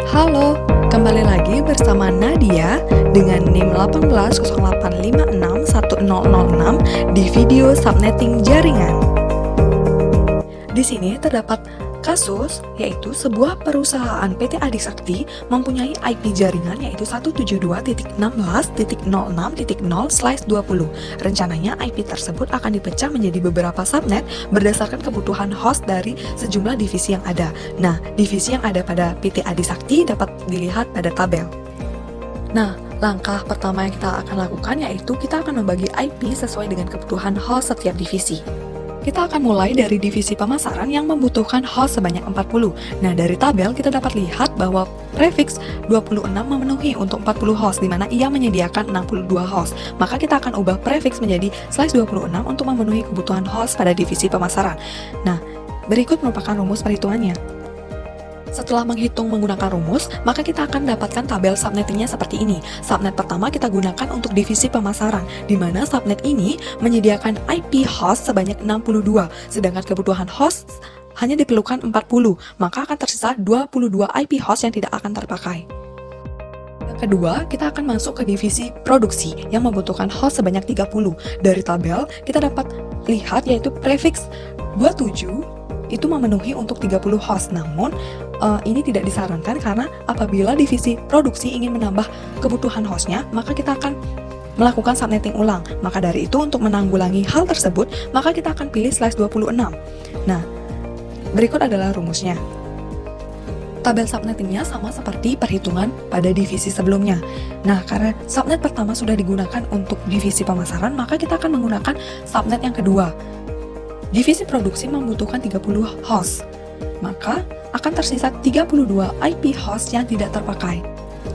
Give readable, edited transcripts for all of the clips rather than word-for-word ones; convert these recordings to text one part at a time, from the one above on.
Halo, kembali lagi bersama Nadia dengan NIM 1808561006 di video subnetting jaringan. Di sini terdapat kasus, yaitu sebuah perusahaan PT Adisakti mempunyai IP jaringan yaitu 172.16.0.0/20. Rencananya IP tersebut akan dipecah menjadi beberapa subnet berdasarkan kebutuhan host dari sejumlah divisi yang ada. Nah, divisi yang ada pada PT Adisakti dapat dilihat pada tabel. Nah, langkah pertama yang kita akan lakukan yaitu kita akan membagi IP sesuai dengan kebutuhan host setiap divisi. Kita akan mulai dari divisi pemasaran yang membutuhkan host sebanyak 40. Nah, dari tabel kita dapat lihat bahwa prefix 26 memenuhi untuk 40 host, di mana ia menyediakan 62 host. Maka kita akan ubah prefix menjadi /26 untuk memenuhi kebutuhan host pada divisi pemasaran. Nah, berikut merupakan rumus perhitungannya. Setelah menghitung menggunakan rumus, maka kita akan dapatkan tabel subnettingnya seperti ini. Subnet pertama kita gunakan untuk divisi pemasaran, di mana subnet ini menyediakan IP host sebanyak 62, sedangkan kebutuhan host hanya diperlukan 40, maka akan tersisa 22 IP host yang tidak akan terpakai. Yang kedua, kita akan masuk ke divisi produksi yang membutuhkan host sebanyak 30. Dari tabel, kita dapat lihat yaitu prefix 27 itu memenuhi untuk 30 host, namun ini tidak disarankan karena apabila divisi produksi ingin menambah kebutuhan hostnya, maka kita akan melakukan subnetting ulang. Maka dari itu, untuk menanggulangi hal tersebut, maka kita akan pilih /26. Nah, berikut adalah rumusnya. Tabel subnettingnya sama seperti perhitungan pada divisi sebelumnya. Nah, karena subnet pertama sudah digunakan untuk divisi pemasaran, maka kita akan menggunakan subnet yang kedua. Divisi produksi membutuhkan 30 host, maka akan tersisa 32 IP host yang tidak terpakai.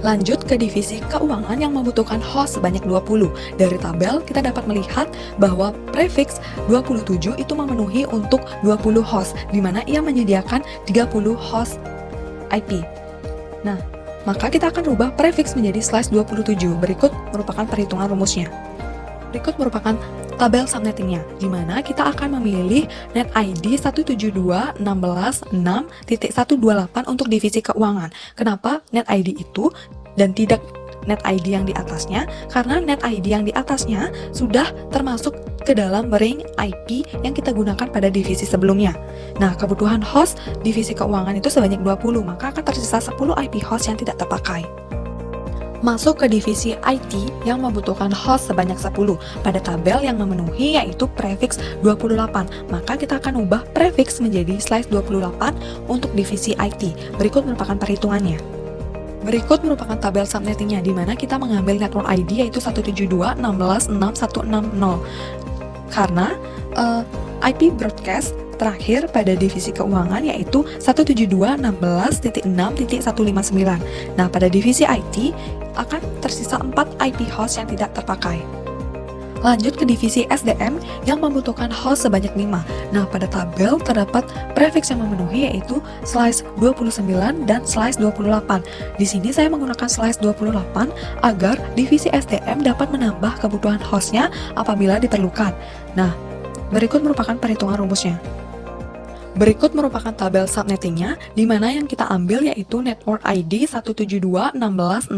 Lanjut ke divisi keuangan yang membutuhkan host sebanyak 20. Dari tabel kita dapat melihat bahwa prefix 27 itu memenuhi untuk 20 host, di mana ia menyediakan 30 host IP. Nah, maka kita akan rubah prefix menjadi /27. Berikut merupakan perhitungan rumusnya. Berikut merupakan tabel subnettingnya, di mana kita akan memilih net ID 172.16.6.128 untuk divisi keuangan. Kenapa net ID itu dan tidak net ID yang di atasnya? Karena net ID yang di atasnya sudah termasuk ke dalam ring IP yang kita gunakan pada divisi sebelumnya. Nah, kebutuhan host divisi keuangan itu sebanyak 20, maka akan tersisa 10 IP host yang tidak terpakai. Masuk ke divisi IT yang membutuhkan host sebanyak 10. Pada tabel yang memenuhi yaitu prefix 28, maka kita akan ubah prefix menjadi /28 untuk divisi IT. Berikut merupakan perhitungannya. Berikut merupakan tabel subnettingnya, di mana kita mengambil network ID yaitu 172.16.6.160. Karena IP broadcast terakhir pada divisi keuangan yaitu 172.16.6.159. Nah, pada divisi IT akan tersisa 4 IP host yang tidak terpakai. Lanjut ke divisi SDM yang membutuhkan host sebanyak 5. Nah, pada tabel terdapat prefix yang memenuhi yaitu /29 dan /28. Di sini saya menggunakan /28 agar divisi SDM dapat menambah kebutuhan hostnya apabila diperlukan. Nah, berikut merupakan perhitungan rumusnya. Berikut merupakan tabel subnettingnya, di mana yang kita ambil yaitu network ID 172.16.6.176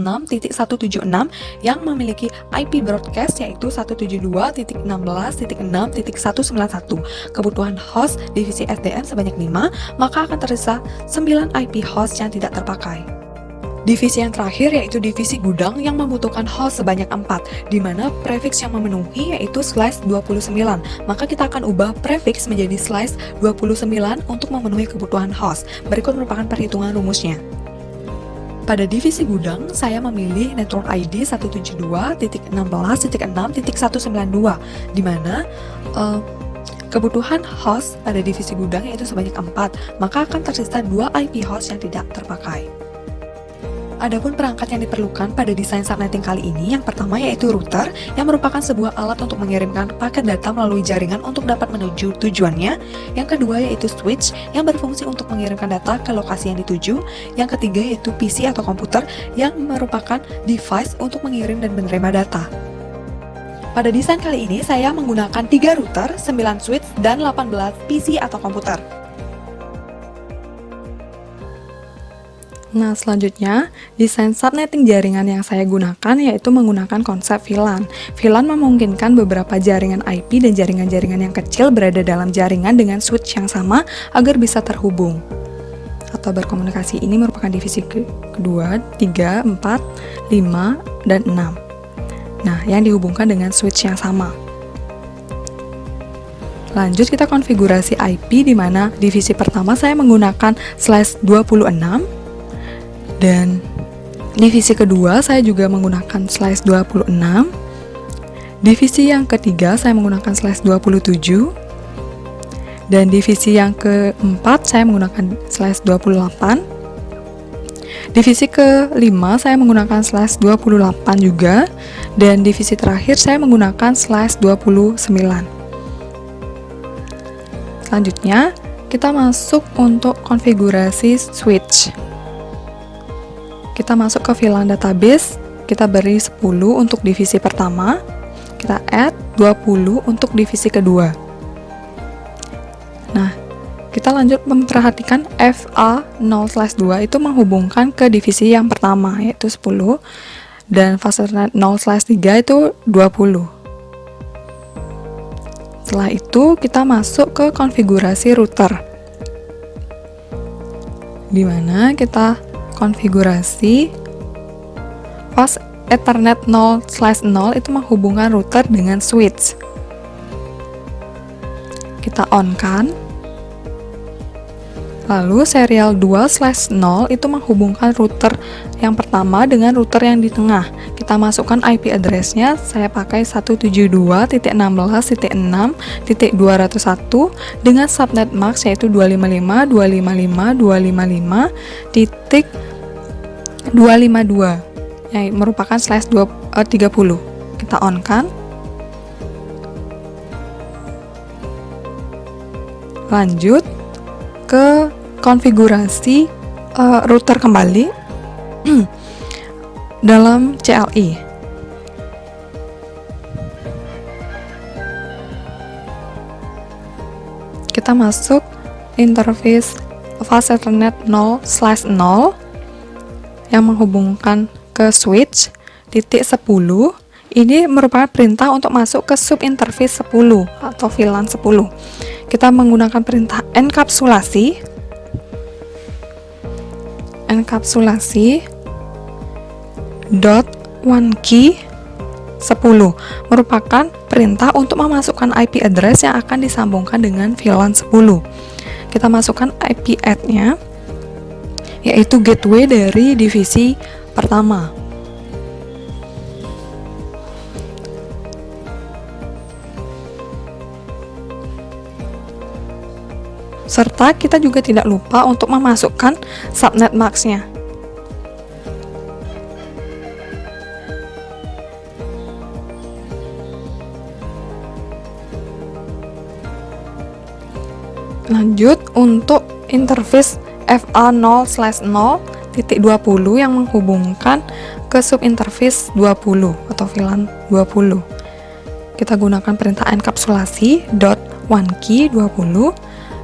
yang memiliki IP broadcast yaitu 172.16.6.191. Kebutuhan host divisi SDM sebanyak 5, maka akan tersisa 9 IP host yang tidak terpakai. Divisi yang terakhir yaitu divisi gudang yang membutuhkan host sebanyak 4, di mana prefix yang memenuhi yaitu /29, maka kita akan ubah prefix menjadi /29 untuk memenuhi kebutuhan host. Berikut merupakan perhitungan rumusnya. Pada divisi gudang, saya memilih network ID 172.16.6.192, di mana kebutuhan host pada divisi gudang yaitu sebanyak 4, maka akan tersisa 2 IP host yang tidak terpakai. Adapun perangkat yang diperlukan pada desain subnetting kali ini, yang pertama yaitu router, yang merupakan sebuah alat untuk mengirimkan paket data melalui jaringan untuk dapat menuju tujuannya. Yang kedua yaitu switch, yang berfungsi untuk mengirimkan data ke lokasi yang dituju. Yang ketiga yaitu PC atau komputer, yang merupakan device untuk mengirim dan menerima data. Pada desain kali ini, saya menggunakan 3 router, 9 switch, dan 18 PC atau komputer. Nah, selanjutnya, desain subnetting jaringan yang saya gunakan yaitu menggunakan konsep VLAN. VLAN memungkinkan beberapa jaringan IP dan jaringan-jaringan yang kecil berada dalam jaringan dengan switch yang sama agar bisa terhubung atau berkomunikasi. Ini merupakan divisi kedua, 3, 4, 5, dan 6. Nah, yang dihubungkan dengan switch yang sama. Lanjut kita konfigurasi IP di mana divisi pertama saya menggunakan /26 dan divisi kedua saya juga menggunakan /26. Divisi yang ketiga saya menggunakan /27 dan divisi yang keempat saya menggunakan /28. Divisi kelima saya menggunakan /28 juga dan divisi terakhir saya menggunakan /29. Selanjutnya, kita masuk untuk konfigurasi switch. Kita masuk ke VLAN database, kita beri 10 untuk divisi pertama, kita add 20 untuk divisi kedua. Nah, kita lanjut memperhatikan FA0/2 itu menghubungkan ke divisi yang pertama, yaitu 10, dan Ethernet 0/3 itu 20. Setelah itu, kita masuk ke konfigurasi router, di mana kita konfigurasi fast Ethernet 0/0 itu menghubungkan router dengan switch. Kita on-kan. Lalu serial 2/0 itu menghubungkan router yang pertama dengan router yang di tengah. Kita masukkan IP address-nya, saya pakai 172.6.6.201 dengan subnet max yaitu 255.255.255.252 yang merupakan /30. Kita on-kan. Lanjut ke konfigurasi router kembali dalam CLI. Kita masuk interface fast Ethernet 0/0 yang menghubungkan ke switch titik 10. Ini merupakan perintah untuk masuk ke subinterface 10 atau VLAN 10. Kita menggunakan perintah enkapsulasi .1key 10 merupakan perintah untuk memasukkan IP address yang akan disambungkan dengan VLAN 10. Kita masukkan IP add-nya, yaitu gateway dari divisi pertama. Serta kita juga tidak lupa untuk memasukkan subnet max-nya. Lanjut untuk interface FA0/0.20 yang menghubungkan ke subinterface 20 atau VLAN 20. Kita gunakan perintah enkapsulasi .1key 20.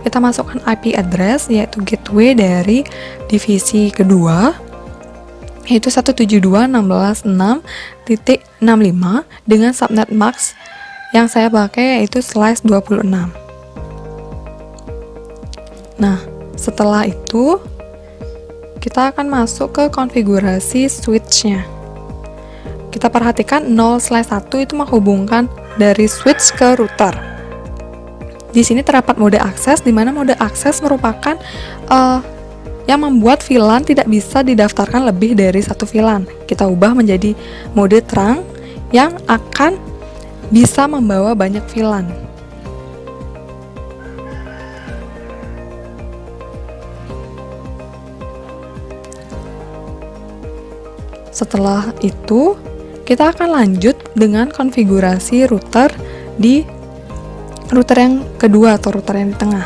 Kita masukkan IP address yaitu gateway dari divisi kedua yaitu 172.16.6.65 dengan subnet max yang saya pakai yaitu /26. Nah, setelah itu kita akan masuk ke konfigurasi switch-nya. Kita perhatikan 0/1 itu menghubungkan dari switch ke router. Di sini terdapat mode akses, di mana mode akses merupakan yang membuat VLAN tidak bisa didaftarkan lebih dari satu VLAN. Kita ubah menjadi mode terang yang akan bisa membawa banyak VLAN. Setelah itu, kita akan lanjut dengan konfigurasi router di router yang kedua atau router yang di tengah.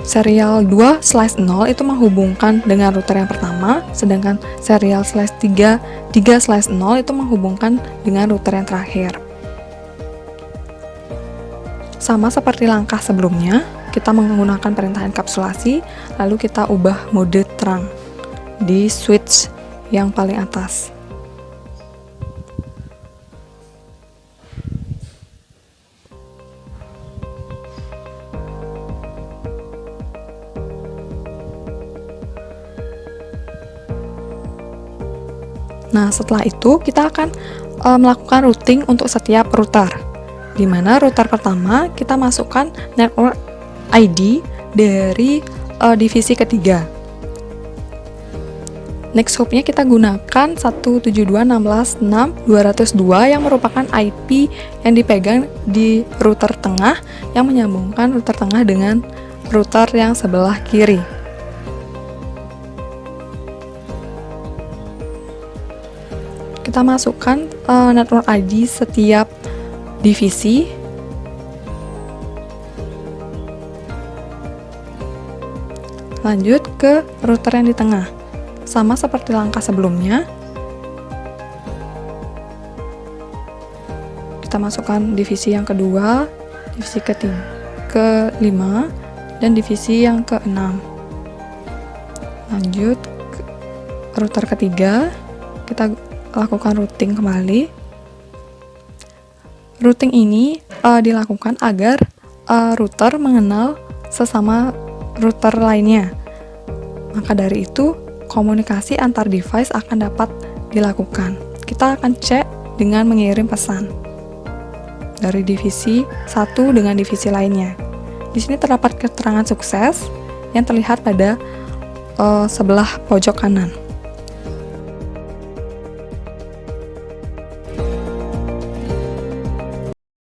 Serial 2/0 itu menghubungkan dengan router yang pertama, sedangkan serial /3/0 itu menghubungkan dengan router yang terakhir. Sama seperti langkah sebelumnya, kita menggunakan perintah enkapsulasi, lalu kita ubah mode terang di switch yang paling atas. Nah, setelah itu kita akan melakukan routing untuk setiap router. Di mana router pertama kita masukkan network ID dari divisi ketiga. Next hop-nya kita gunakan 172.16.6.202 yang merupakan IP yang dipegang di router tengah yang menyambungkan router tengah dengan router yang sebelah kiri. Kita masukkan network ID setiap divisi. Lanjut ke router yang di tengah. Sama seperti langkah sebelumnya. Kita masukkan divisi yang kedua, divisi kelima, dan divisi yang keenam. Lanjut ke router ketiga, kita lakukan routing kembali. Routing ini dilakukan agar router mengenal sesama router lainnya. Maka dari itu, komunikasi antar device akan dapat dilakukan. Kita akan cek dengan mengirim pesan dari divisi satu dengan divisi lainnya. Di sini terdapat keterangan sukses yang terlihat pada sebelah pojok kanan.